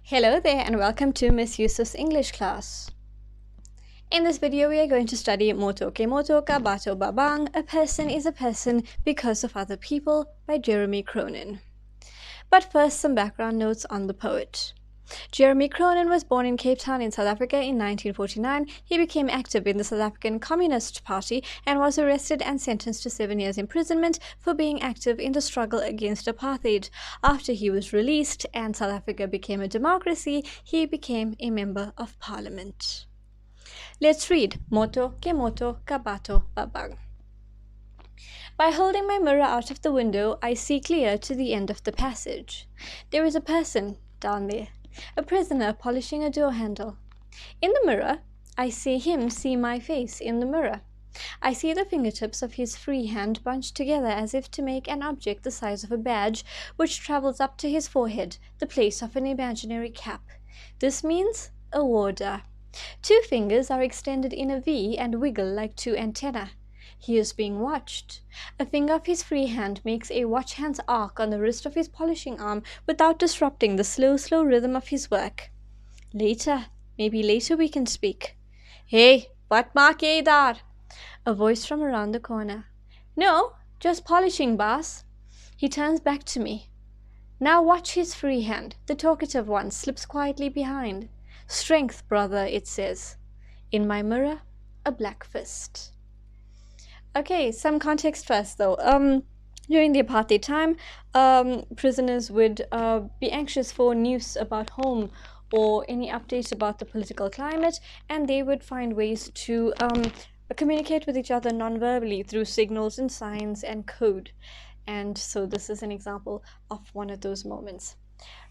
Hello there and welcome to Miss Yusuf's English class. In this video, we are going to study motho ke motho ka batho babang. A person is a person because of other people by Jeremy Cronin. But first, some background notes on the poet. Jeremy Cronin was born in Cape Town in South Africa in 1949. He became active in the South African Communist Party and was arrested and sentenced to 7 years imprisonment for being active in the struggle against apartheid. After he was released and South Africa became a democracy, he became a member of parliament. Let's read motho ke motho ka batho babang. By holding my mirror out of the window, I see clear to the end of the passage. There is a person down there, a prisoner polishing a door handle. In the mirror, I see him see my face in the mirror. I see the fingertips of his free hand bunched together as if to make an object the size of a badge, which travels up to his forehead, the place of an imaginary cap. This means a warder. Two fingers are extended in a V and wiggle like two antennae. He is being watched. A finger of his free hand makes a watch hand's arc on the wrist of his polishing arm without disrupting the slow rhythm of his work. Maybe later we can speak. Hey, wat maak jy daar? A voice from around the corner. No, just polishing, boss. He turns back to me. Now watch his free hand. The talkative one slips quietly behind. Strength, brother, it says. In my mirror, a black fist. Okay, some context first though. During the apartheid time, prisoners would be anxious for news about home or any updates about the political climate, and they would find ways to communicate with each other non-verbally through signals and signs and code. And so this is an example of one of those moments.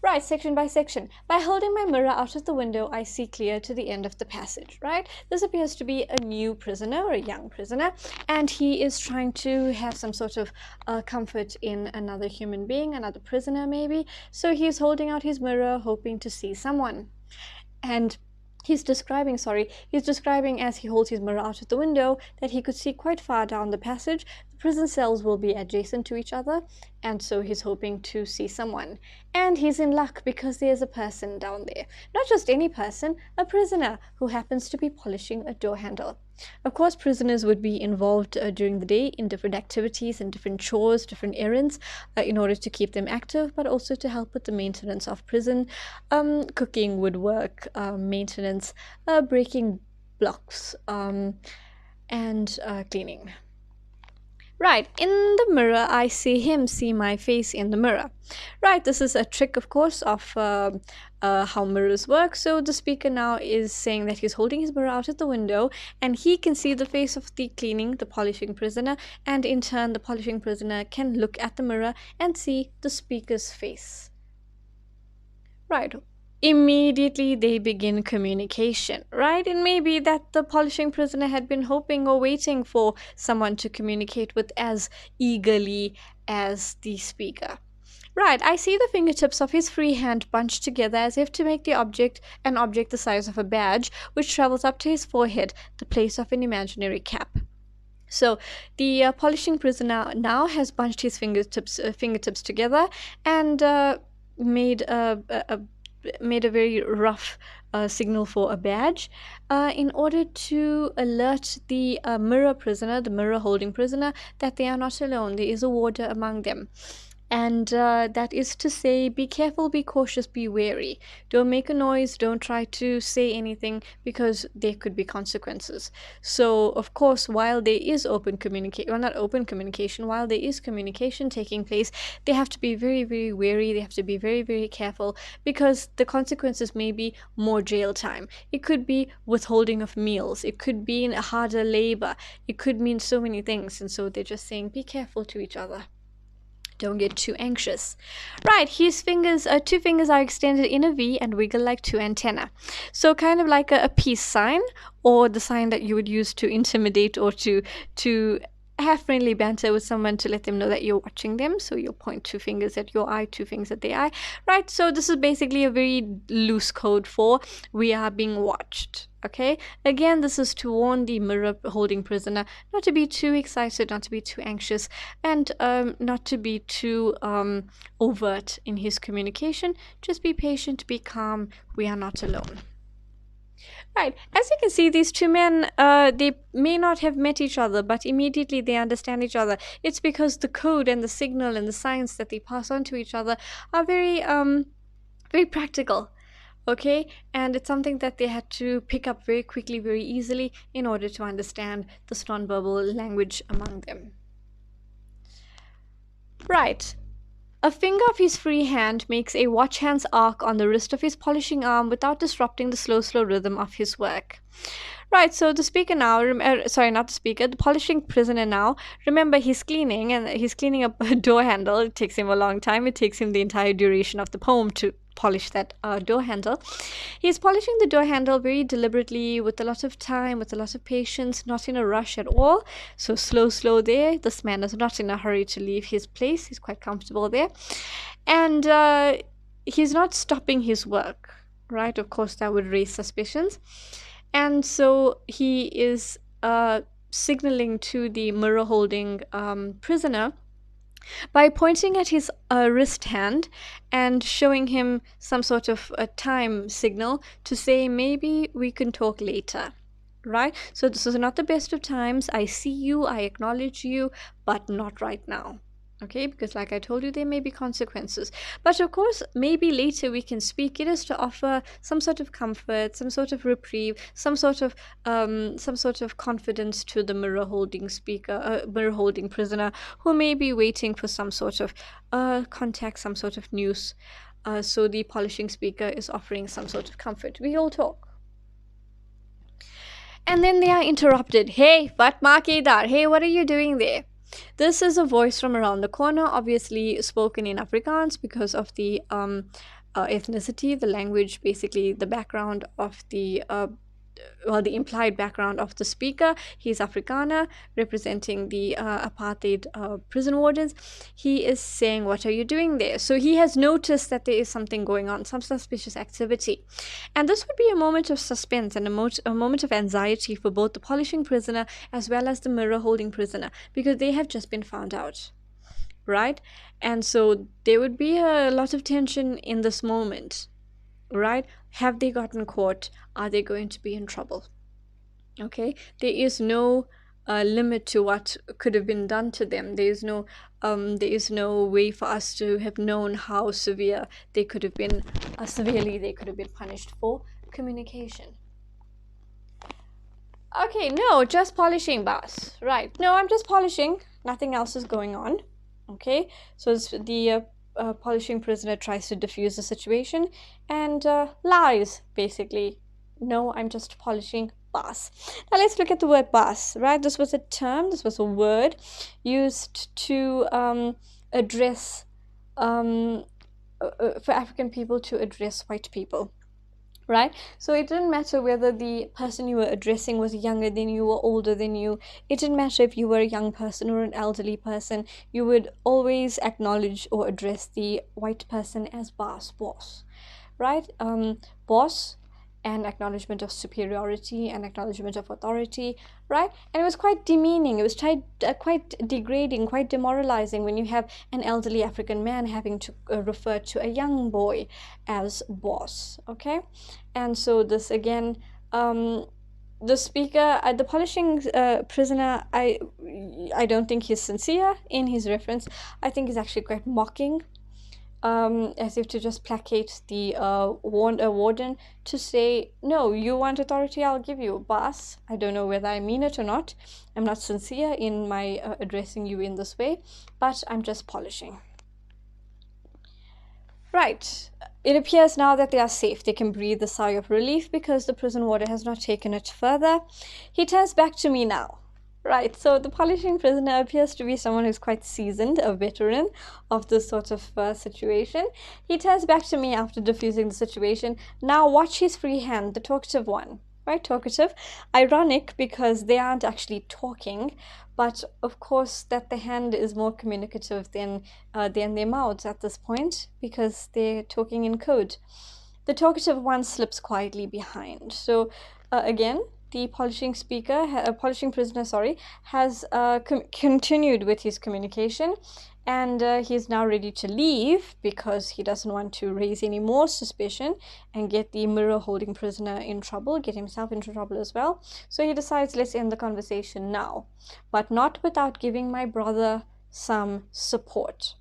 Right, section by section. By holding my mirror out of the window, I see clear to the end of the passage, right? This appears to be a new prisoner or a young prisoner, and he is trying to have some sort of comfort in another human being, another prisoner maybe. So he's holding out his mirror, hoping to see someone. And he's describing as he holds his mirror out of the window that he could see quite far down the passage. The prison cells will be adjacent to each other, and so he's hoping to see someone. And he's in luck because there's a person down there. Not just any person, a prisoner who happens to be polishing a door handle. Of course, prisoners would be involved during the day in different activities and different chores, different errands, in order to keep them active, but also to help with the maintenance of prison, cooking, woodwork, maintenance, breaking blocks, and cleaning. Right, in the mirror, I see him see my face in the mirror. Right, this is a trick, of course, of how mirrors work. So the speaker now is saying that he's holding his mirror out at the window, and he can see the face of the polishing prisoner, and in turn, the polishing prisoner can look at the mirror and see the speaker's face. Right. Immediately they begin communication, right? It may be that the polishing prisoner had been hoping or waiting for someone to communicate with as eagerly as the speaker. Right, I see the fingertips of his free hand bunched together as if to make an object the size of a badge, which travels up to his forehead, the place of an imaginary cap. So the polishing prisoner now has bunched his fingertips together and made a very rough signal for a badge in order to alert the mirror holding prisoner, that they are not alone. There is a warder among them. And that is to say, be careful, be cautious, be wary. Don't make a noise, don't try to say anything, because there could be consequences. So, of course, while there is while there is communication taking place, they have to be very, very wary, they have to be very, very careful, because the consequences may be more jail time. It could be withholding of meals, it could be in harder labor, it could mean so many things, and so they're just saying, be careful to each other. Don't get too anxious. Right, his two fingers are extended in a V and wiggle like two antennae. So kind of like a peace sign, or the sign that you would use to intimidate or to have friendly banter with someone to let them know that you're watching them. So you'll point 2 fingers at your eye, 2 fingers at their eye, right? So this is basically a very loose code for we are being watched. Okay, again, this is to warn the mirror holding prisoner not to be too excited, not to be too anxious, and not to be too overt in his communication. Just be patient, be calm. We are not alone. Right, as you can see, these 2 men, they may not have met each other, but immediately they understand each other. It's because the code and the signal and the signs that they pass on to each other are very practical. Okay, and it's something that they had to pick up very quickly, very easily, in order to understand this nonverbal language among them. Right. A finger of his free hand makes a watch hand's arc on the wrist of his polishing arm without disrupting the slow rhythm of his work. Right, so the speaker now, the polishing prisoner now, remember he's cleaning, and he's cleaning up a door handle. It takes him a long time. It takes him the entire duration of the poem to polish that door handle. He's polishing the door handle very deliberately, with a lot of time, with a lot of patience, not in a rush at all. So slow there. This man is not in a hurry to leave his place. He's quite comfortable there. And he's not stopping his work, right? Of course, that would raise suspicions. And so he is signaling to the mirror holding prisoner by pointing at his wrist hand and showing him some sort of a time signal to say, maybe we can talk later. Right? So this is not the best of times. I see you, I acknowledge you, but not right now. Okay, because like I told you, there may be consequences. But of course, maybe later we can speak. It is to offer some sort of comfort, some sort of reprieve, some sort of confidence to the mirror holding prisoner, who may be waiting for some sort of contact, some sort of news. So the polishing speaker is offering some sort of comfort. We all talk. And then they are interrupted. Hey, what makidar? Hey, what are you doing there? This is a voice from around the corner, obviously spoken in Afrikaans because of the ethnicity, the language, basically the background of the the implied background of the speaker. He's Afrikaner, representing the apartheid prison wardens. He is saying, what are you doing there? So he has noticed that there is something going on, some suspicious activity. And this would be a moment of suspense and a moment of anxiety for both the polishing prisoner as well as the mirror holding prisoner, because they have just been found out, right? And so there would be a lot of tension in this moment. Right? Have they gotten caught? Are they going to be in trouble? Okay, there is no limit to what could have been done to them. There is no way for us to have known how severe they could have been, severely they could have been punished for communication. Okay, no, just polishing, boss. Right? No, I'm just polishing. Nothing else is going on. Okay, so it's the polishing prisoner tries to diffuse the situation and lies, basically. No, I'm just polishing, boss. Now let's look at the word boss, right? This was a term, this was a word used to address, for African people to address white people. Right? So it didn't matter whether the person you were addressing was younger than you or older than you. It didn't matter if you were a young person or an elderly person. You would always acknowledge or address the white person as boss, right? Boss, and acknowledgement of superiority and acknowledgement of authority, right? And it was quite demeaning. It was quite degrading, quite demoralizing when you have an elderly African man having to refer to a young boy as boss, okay? And so this again, the speaker, the polishing prisoner, I don't think he's sincere in his reference. I think he's actually quite mocking, as if to just placate the warden, to say, no, you want authority, I'll give you, boss. I don't know whether I mean it or not. I'm not sincere in my addressing you in this way, but I'm just polishing. Right. It appears now that they are safe. They can breathe a sigh of relief because the prison warder has not taken it further. He turns back to me now. Right, so the polishing prisoner appears to be someone who's quite seasoned, a veteran of this sort of situation. He turns back to me after diffusing the situation. Now watch his free hand, the talkative one. right? Talkative. Ironic because they aren't actually talking, but of course that the hand is more communicative than their mouths at this point because they're talking in code. The talkative one slips quietly behind. So again, the polishing prisoner, has continued with his communication, and he's now ready to leave because he doesn't want to raise any more suspicion and get the mirror holding prisoner in trouble, get himself into trouble as well. So he decides, let's end the conversation now, but not without giving my brother some support.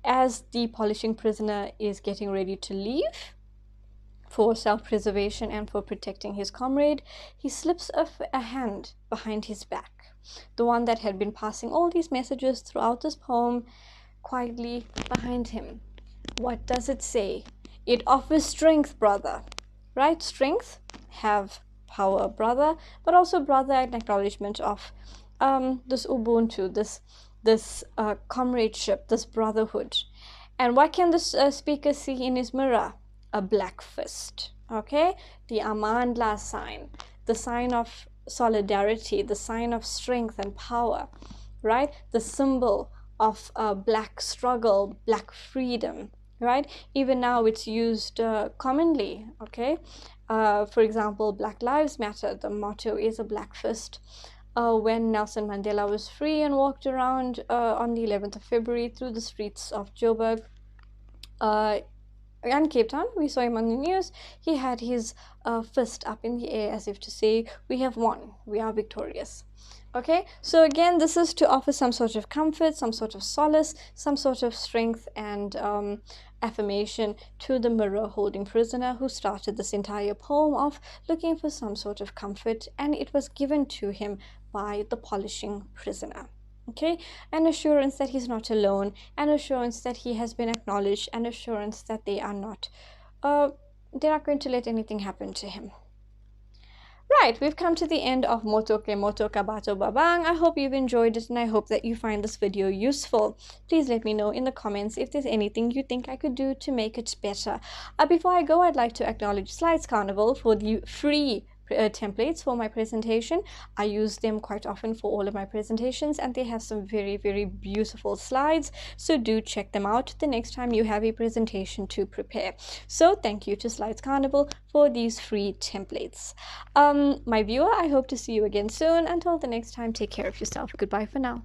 As the polishing prisoner is getting ready to leave, for self-preservation and for protecting his comrade, he slips a hand behind his back, the one that had been passing all these messages throughout this poem, quietly behind him. What does it say? It offers strength, brother, right? Strength, have power, brother, but also brother, an acknowledgement of this ubuntu, this comradeship, this brotherhood. And what can this speaker see in his mirror? A black fist, okay? The Amandla sign, the sign of solidarity, the sign of strength and power, right? The symbol of black struggle, black freedom, right? Even now it's used commonly, okay? For example, Black Lives Matter, the motto is a black fist. When Nelson Mandela was free and walked around on the 11th of February through the streets of Joburg, and Cape Town, we saw him on the news, he had his fist up in the air as if to say, we have won, we are victorious. Okay, so again, this is to offer some sort of comfort, some sort of solace, some sort of strength and affirmation to the mirror holding prisoner who started this entire poem off looking for some sort of comfort, and it was given to him by the polishing prisoner. Okay, an assurance that he's not alone, an assurance that he has been acknowledged, an assurance that they're not going to let anything happen to him. Right, we've come to the end of motho ke motho ka batho babang. I hope you've enjoyed it, and I hope that you find this video useful. Please let me know in the comments if there's anything you think I could do to make it better. Before I go, I'd like to acknowledge Slides Carnival for the free templates for my presentation. I use them quite often for all of my presentations, and they have some very, very beautiful slides, so do check them out the next time you have a presentation to prepare. So thank you to Slides Carnival for these free templates. My viewer, I hope to see you again soon. Until the next time, take care of yourself. Goodbye for now.